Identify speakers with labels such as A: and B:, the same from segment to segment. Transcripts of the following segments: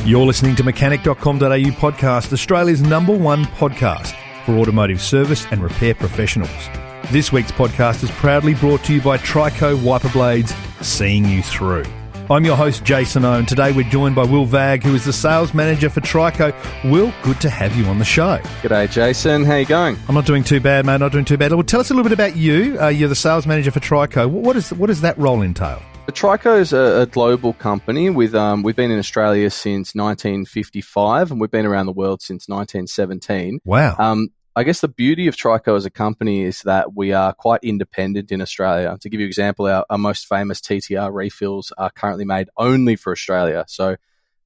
A: You're listening to Mechanic.com.au podcast, Australia's #1 podcast for automotive service and repair professionals. This week's podcast is proudly brought to you by Trico Wiper Blades, seeing you through. I'm your host, Jason O, and today we're joined by Will Vagg, who is the sales manager for Trico. Will, good to have you on the show.
B: G'day, Jason. How you going?
A: I'm not doing too bad, mate. Not doing too bad. Well, tell us a little bit about you. You're the sales manager for Trico. What does that role entail?
B: Trico is a global company. We've been in Australia since 1955, and we've been around the world since 1917.
A: Wow.
B: I guess the beauty of Trico as a company is that we are quite independent in Australia. To give you an example, our most famous TTR refills are currently made only for Australia. So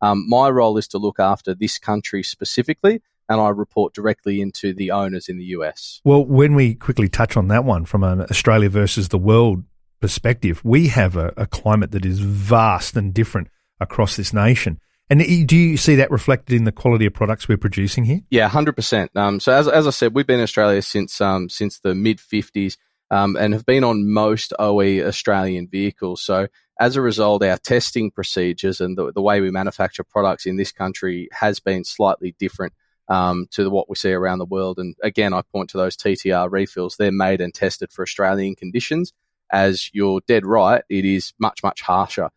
B: my role is to look after this country specifically, and I report directly into the owners in the US.
A: Well, when we quickly touch on that one from an Australia versus the world perspective, we have a climate that is vast and different across this nation. And do you see that reflected in the quality of products we're producing here?
B: Yeah, 100%. So as I said, we've been in Australia since the mid-50s and have been on most OE Australian vehicles. So as a result, our testing procedures and the way we manufacture products in this country has been slightly different to what we see around the world. And again, I point to those TTR refills. They're made and tested for Australian conditions. As you're dead right, it is much, much harsher.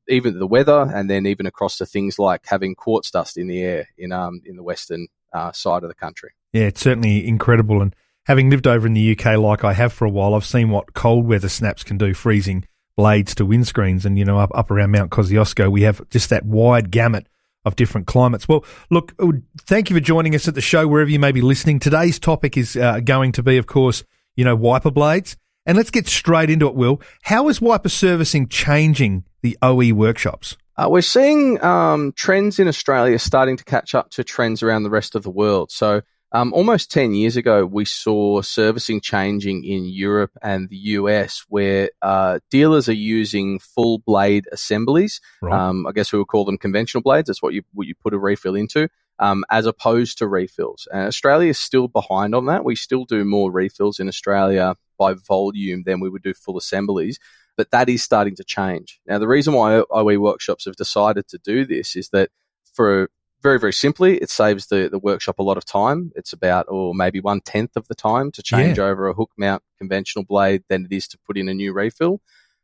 B: Even the weather, and then even across to things like having quartz dust in the air in the western side of the country.
A: Yeah, it's certainly incredible. And having lived over in the UK like I have for a while, I've seen what cold weather snaps can do, freezing blades to windscreens. And, up around Mount Kosciuszko, we have just that wide gamut of different climates. Well, look, thank you for joining us at the show, wherever you may be listening. Today's topic is going to be, of course, wiper blades. And let's get straight into it, Will. How is wiper servicing changing the OE workshops?
B: We're seeing trends in Australia starting to catch up to trends around the rest of the world. So almost 10 years ago, we saw servicing changing in Europe and the US, where dealers are using full blade assemblies.
A: Right.
B: I guess we would call them conventional blades. That's what you put a refill into, as opposed to refills. And Australia is still behind on that. We still do more refills in Australia by volume than we would do full assemblies. But that is starting to change. Now, the reason why OE workshops have decided to do this is that for very, very simply, it saves the workshop a lot of time. It's about, maybe 1/10 of the time to change over a hook mount conventional blade than it is to put in a new refill.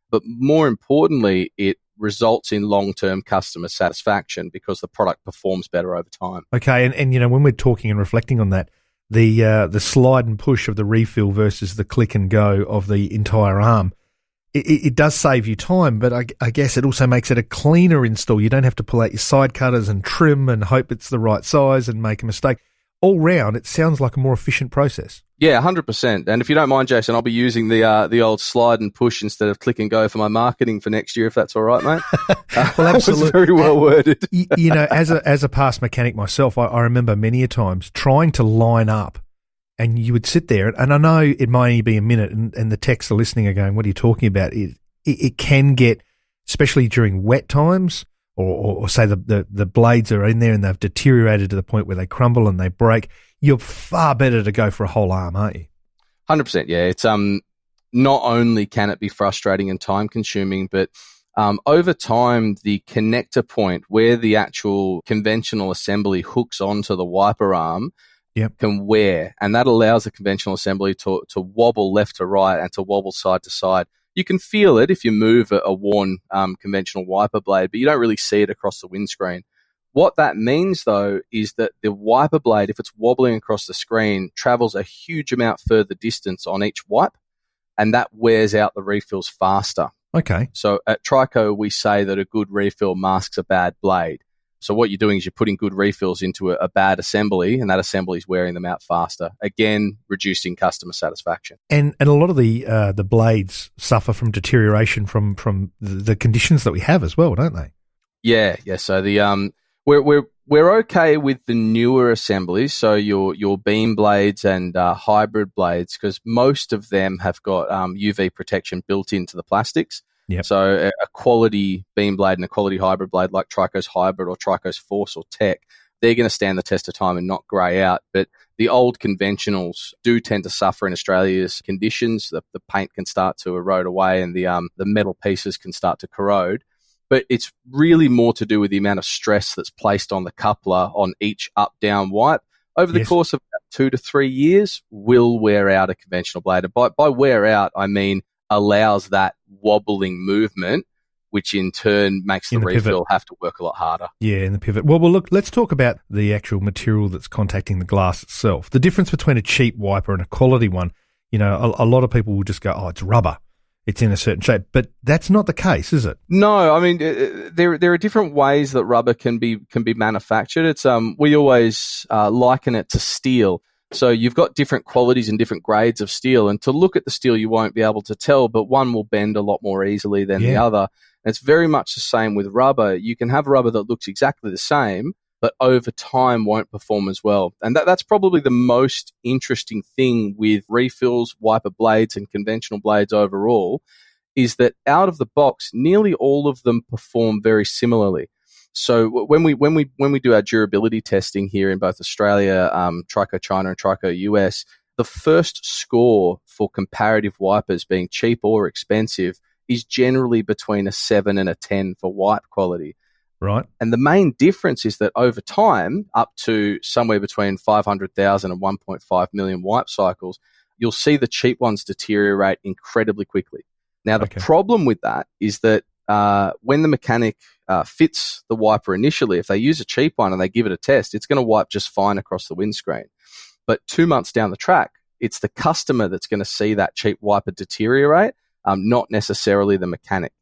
B: But more importantly, it results in long-term customer satisfaction because the product performs better over time.
A: Okay, and when we're talking and reflecting on that, the slide and push of the refill versus the click and go of the entire arm, it does save you time, but I guess it also makes it a cleaner install. You don't have to pull out your side cutters and trim and hope it's the right size and make a mistake. All round, it sounds like a more efficient process. Yeah,
B: 100%. And if you don't mind, Jason, I'll be using the old slide and push instead of click and go for my marketing for next year, if that's all right, mate.
A: Well, absolutely.
B: It's very well worded.
A: As a past mechanic myself, I remember many a times trying to line up, and you would sit there, and I know it might only be a minute, and the techs are listening are going, what are you talking about? It can get, especially during wet times, or say the blades are in there and they've deteriorated to the point where they crumble and they break, you're far better to go for a whole arm, aren't you?
B: 100%, yeah. It's not only can it be frustrating and time-consuming, but over time, the connector point where the actual conventional assembly hooks onto the wiper arm can wear, and that allows the conventional assembly to wobble left to right and to wobble side to side. You can feel it if you move a worn conventional wiper blade, but you don't really see it across the windscreen. What that means, though, is that the wiper blade, if it's wobbling across the screen, travels a huge amount further distance on each wipe, and that wears out the refills faster.
A: Okay.
B: So at Trico, we say that a good refill masks a bad blade. So what you're doing is you're putting good refills into a bad assembly, and that assembly is wearing them out faster. Again, reducing customer satisfaction.
A: And a lot of the blades suffer from deterioration from the conditions that we have as well, don't they?
B: Yeah. So the we're okay with the newer assemblies. So your beam blades and hybrid blades, because most of them have got UV protection built into the plastics.
A: Yep.
B: So a quality beam blade and a quality hybrid blade like Trico's Hybrid or Trico's Force or Tech, they're going to stand the test of time and not grey out. But the old conventionals do tend to suffer in Australia's conditions. The paint can start to erode away and the metal pieces can start to corrode. but it's really more to do with the amount of stress that's placed on the coupler on each up-down wipe. Over the course of 2 to 3 years, will wear out a conventional blade. And by wear out, I mean allows that wobbling movement, which in turn makes the refill have to work a lot harder.
A: Yeah, in the pivot. Well, look, let's talk about the actual material that's contacting the glass itself. The difference between a cheap wiper and a quality one, you know, a lot of people will just go, oh, it's rubber. It's in a certain shape. But that's not the case, is it?
B: No, I mean, there are different ways that rubber can be manufactured. It's we always liken it to steel. So you've got different qualities and different grades of steel, and to look at the steel, you won't be able to tell, but one will bend a lot more easily than the other. And it's very much the same with rubber. You can have rubber that looks exactly the same, but over time won't perform as well. And that's probably the most interesting thing with refills, wiper blades, and conventional blades overall, is that out of the box, nearly all of them perform very similarly. So when we do our durability testing here in both Australia, Trico China and Trico US, the first score for comparative wipers being cheap or expensive is generally between a 7 and a 10 for wipe quality.
A: Right.
B: And the main difference is that over time, up to somewhere between 500,000 and 1.5 million wipe cycles, you'll see the cheap ones deteriorate incredibly quickly. Now, the problem with that is that when the mechanic fits the wiper initially, if they use a cheap one and they give it a test, it's going to wipe just fine across the windscreen. But 2 months down the track, it's the customer that's going to see that cheap wiper deteriorate, not necessarily the mechanic.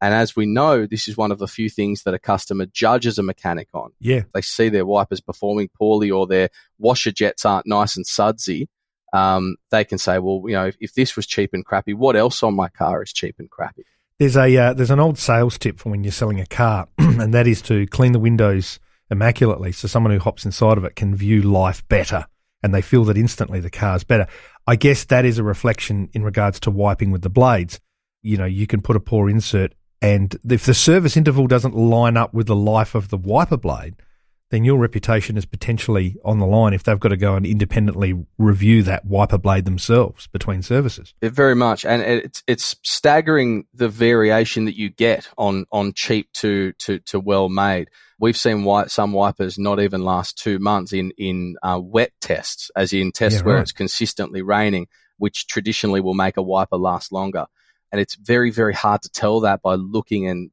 B: And as we know, this is one of the few things that a customer judges a mechanic on.
A: Yeah.
B: They see their wipers performing poorly or their washer jets aren't nice and sudsy. They can say, well, you know, if this was cheap and crappy, what else on my car is cheap and crappy?
A: There's an old sales tip for when you're selling a car, and that is to clean the windows immaculately so someone who hops inside of it can view life better, and they feel that instantly the car's better. I guess that is a reflection in regards to wiping with the blades. You know, you can put a poor insert, and if the service interval doesn't line up with the life of the wiper blade, then your reputation is potentially on the line if they've got to go and independently review that wiper blade themselves between services.
B: Very much. And it's staggering the variation that you get on cheap to well made. We've seen some wipers not even last 2 months in wet tests, as in tests where it's consistently raining, which traditionally will make a wiper last longer. And it's very, very hard to tell that by looking and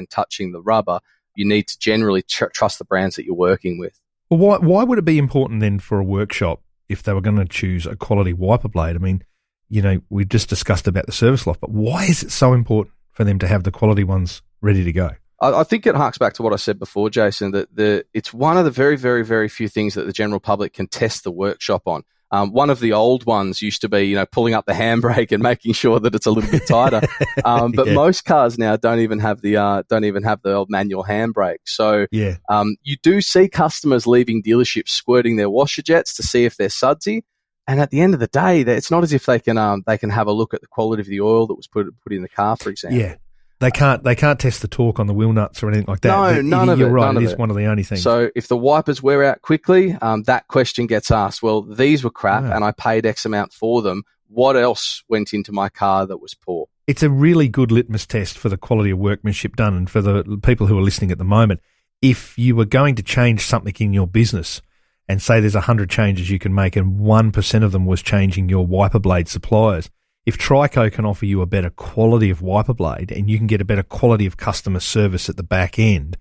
B: touching the rubber. You need to generally trust the brands that you're working with.
A: Well, why would it be important then for a workshop if they were going to choose a quality wiper blade? I mean, you know, we just discussed about the service life, but why is it so important for them to have the quality ones ready to go?
B: I think it harks back to what I said before, Jason, that it's one of the very, very, very few things that the general public can test the workshop on. One of the old ones used to be, you know, pulling up the handbrake and making sure that it's a little bit tighter. But most cars now don't even have the old manual handbrake. So you do see customers leaving dealerships squirting their washer jets to see if they're sudsy. And at the end of the day, it's not as if they can have a look at the quality of the oil that was put in the car, for example.
A: Yeah. They can't test the torque on the wheel nuts or anything like that.
B: No, none of it.
A: You're right,
B: it
A: is one of the only things.
B: So if the wipers wear out quickly, that question gets asked, well, these were crap and I paid X amount for them. What else went into my car that was poor?
A: It's a really good litmus test for the quality of workmanship done. And for the people who are listening at the moment, if you were going to change something in your business and say there's 100 changes you can make and 1% of them was changing your wiper blade suppliers, if Trico can offer you a better quality of wiper blade and you can get a better quality of customer service at the back end,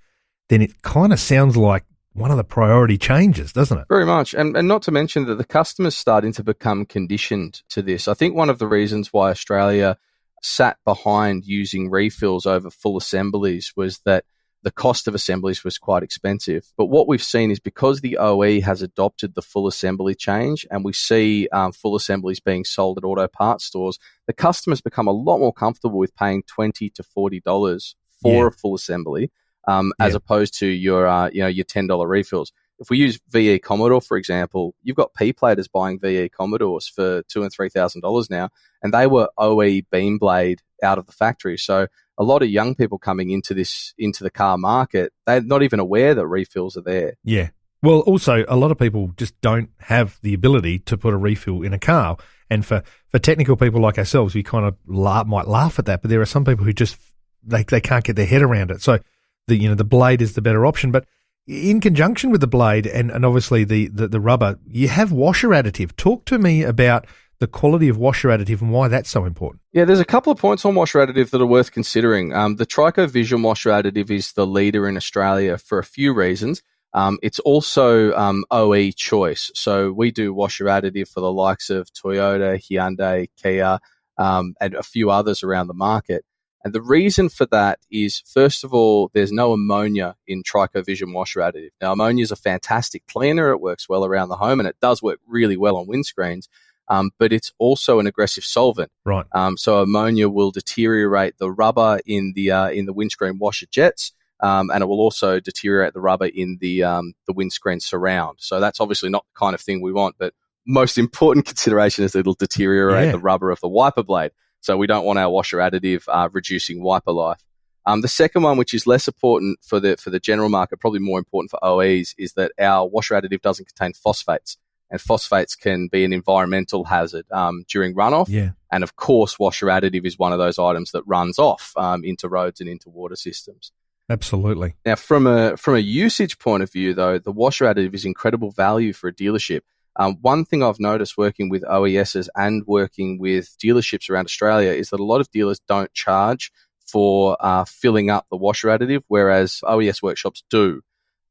A: then it kind of sounds like one of the priority changes, doesn't it?
B: Very much. And not to mention that the customer's starting to become conditioned to this. I think one of the reasons why Australia sat behind using refills over full assemblies was that the cost of assemblies was quite expensive. But what we've seen is because the OE has adopted the full assembly change and we see full assemblies being sold at auto parts stores, the customers become a lot more comfortable with paying $20 to $40 for a full assembly as opposed to your $10 refills. If we use VE Commodore, for example, you've got P-platers buying VE Commodores for $2,000 and $3,000 now, and they were OE beam blade out of the factory. So a lot of young people coming into the car market, they're not even aware that refills are there.
A: Yeah. Well, also, a lot of people just don't have the ability to put a refill in a car. And for technical people like ourselves, we kind of might laugh at that, but there are some people who just they can't get their head around it. So the blade is the better option. But in conjunction with the blade and obviously the rubber, you have washer additive. Talk to me about the quality of washer additive and why that's so important.
B: Yeah, there's a couple of points on washer additive that are worth considering. The Trico Vision washer additive is the leader in Australia for a few reasons. It's also OE choice. So we do washer additive for the likes of Toyota, Hyundai, Kia, and a few others around the market. And the reason for that is, first of all, there's no ammonia in Trico Vision washer additive. Now, ammonia is a fantastic cleaner. It works well around the home, and it does work really well on windscreens. But it's also an aggressive solvent.
A: Right.
B: So ammonia will deteriorate the rubber in the windscreen washer jets, and it will also deteriorate the rubber in the windscreen surround. So that's obviously not the kind of thing we want. But most important consideration is that it'll deteriorate the rubber of the wiper blade. So we don't want our washer additive reducing wiper life. The second one, which is less important for the general market, probably more important for OEs, is that our washer additive doesn't contain phosphates. And phosphates can be an environmental hazard during runoff.
A: Yeah.
B: And of course, washer additive is one of those items that runs off into roads and into water systems.
A: Absolutely.
B: Now, from a usage point of view, though, the washer additive is incredible value for a dealership. One thing I've noticed working with OESs and working with dealerships around Australia is that a lot of dealers don't charge for filling up the washer additive, whereas OES workshops do.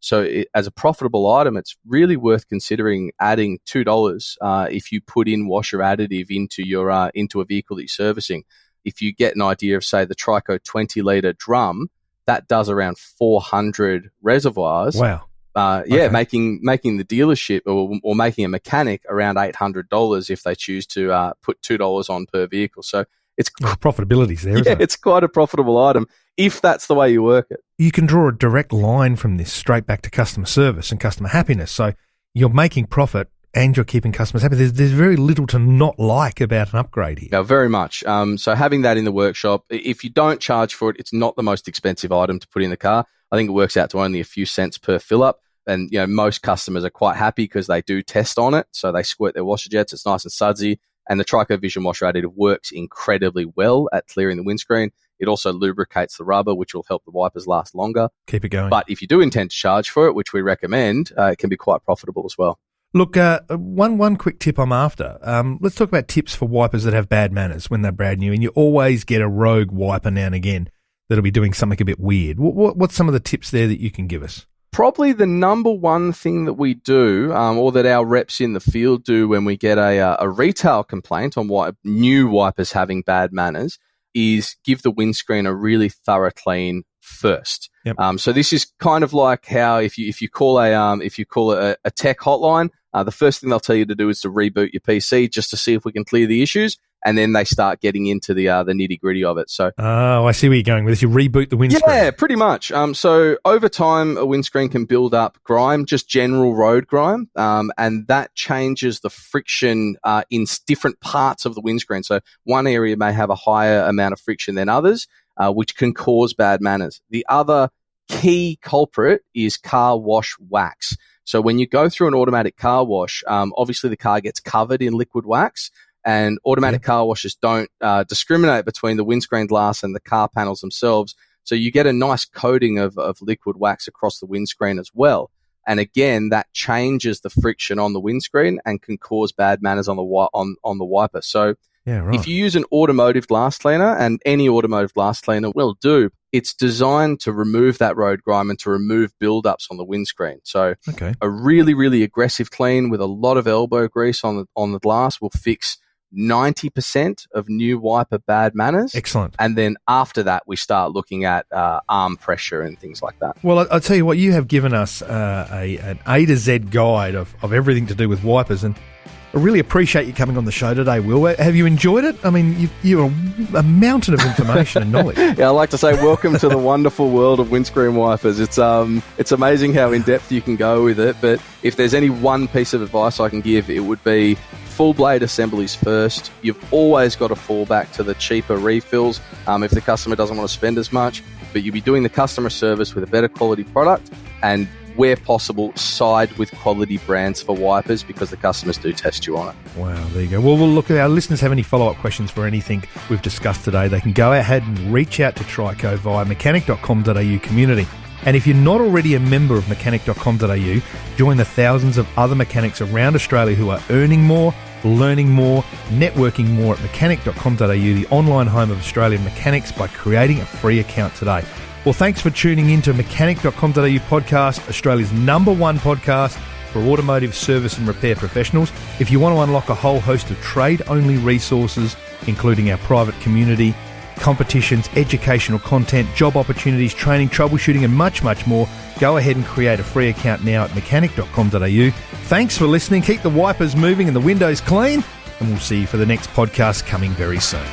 B: So as a profitable item, it's really worth considering adding $2 if you put in washer additive into a vehicle that you're servicing. If you get an idea of, say, the Trico 20-litre drum, that does around 400 reservoirs.
A: Wow.
B: Okay. Making the dealership or making a mechanic around $800 if they choose to put $2 on per vehicle. So it's
A: profitability's there, isn't it?
B: It's quite a profitable item if that's the way you work it.
A: You can draw a direct line from this straight back to customer service and customer happiness. So you're making profit and you're keeping customers happy. There's very little to not like about an upgrade here.
B: Yeah, very much. So having that in the workshop, if you don't charge for it, it's not the most expensive item to put in the car. I think it works out to only a few cents per fill up. And most customers are quite happy because they do test on it. So they squirt their washer jets. It's nice and sudsy. And the Trico Vision washer additive works incredibly well at clearing the windscreen. It also lubricates the rubber, which will help the wipers last longer.
A: Keep it going.
B: But if you do intend to charge for it, which we recommend, it can be quite profitable as well.
A: Look, one quick tip I'm after. Let's talk about tips for wipers that have bad manners when they're brand new. And you always get a rogue wiper now and again that'll be doing something a bit weird. What's some of the tips there that you can give us?
B: Probably the number one thing that we do, or that our reps in the field do when we get a retail complaint on new wipers having bad manners, is give the windscreen a really thorough clean first.
A: Yep.
B: So this is kind of like how if you call a tech hotline, the first thing they'll tell you to do is to reboot your PC just to see if we can clear the issues. And then they start getting into the nitty gritty of it. So,
A: I see where you're going with this. You reboot the windscreen.
B: Yeah, pretty much. So over time, a windscreen can build up grime, just general road grime, and that changes the friction in different parts of the windscreen. So one area may have a higher amount of friction than others, which can cause bad manners. The other key culprit is car wash wax. So when you go through an automatic car wash, obviously the car gets covered in liquid wax. And automatic car washes don't discriminate between the windscreen glass and the car panels themselves. So you get a nice coating of liquid wax across the windscreen as well. And again, that changes the friction on the windscreen and can cause bad manners on the wiper. So if you use an automotive glass cleaner, and any automotive glass cleaner will do, it's designed to remove that road grime and to remove buildups on the windscreen. So a really, really aggressive clean with a lot of elbow grease on the glass will fix 90% of new wiper bad manners.
A: Excellent.
B: And then after that, we start looking at arm pressure and things like that.
A: Well, I'll tell you what, you have given us an A to Z guide of everything to do with wipers, and I really appreciate you coming on the show today, Will. Have you enjoyed it? I mean, you're a mountain of information and knowledge.
B: Yeah, I like to say welcome to the wonderful world of windscreen wipers. It's amazing how in-depth you can go with it, but if there's any one piece of advice I can give, it would be full blade assemblies first. You've always got to fall back to the cheaper refills if the customer doesn't want to spend as much, but you'll be doing the customer service with a better quality product, and where possible, side with quality brands for wipers because the customers do test you on it.
A: Wow, there you go. Well, look, if our listeners have any follow-up questions for anything we've discussed today, they can go ahead and reach out to Trico via Mechanic.com.au community. And if you're not already a member of Mechanic.com.au, join the thousands of other mechanics around Australia who are earning more, learning more, networking more at Mechanic.com.au, the online home of Australian mechanics, by creating a free account today. Well, thanks for tuning in to Mechanic.com.au podcast, Australia's #1 podcast for automotive service and repair professionals. If you want to unlock a whole host of trade-only resources, including our private community, competitions, educational content, job opportunities, training, troubleshooting, and much, much more, go ahead and create a free account now at Mechanic.com.au. Thanks for listening. Keep the wipers moving and the windows clean, and we'll see you for the next podcast coming very soon.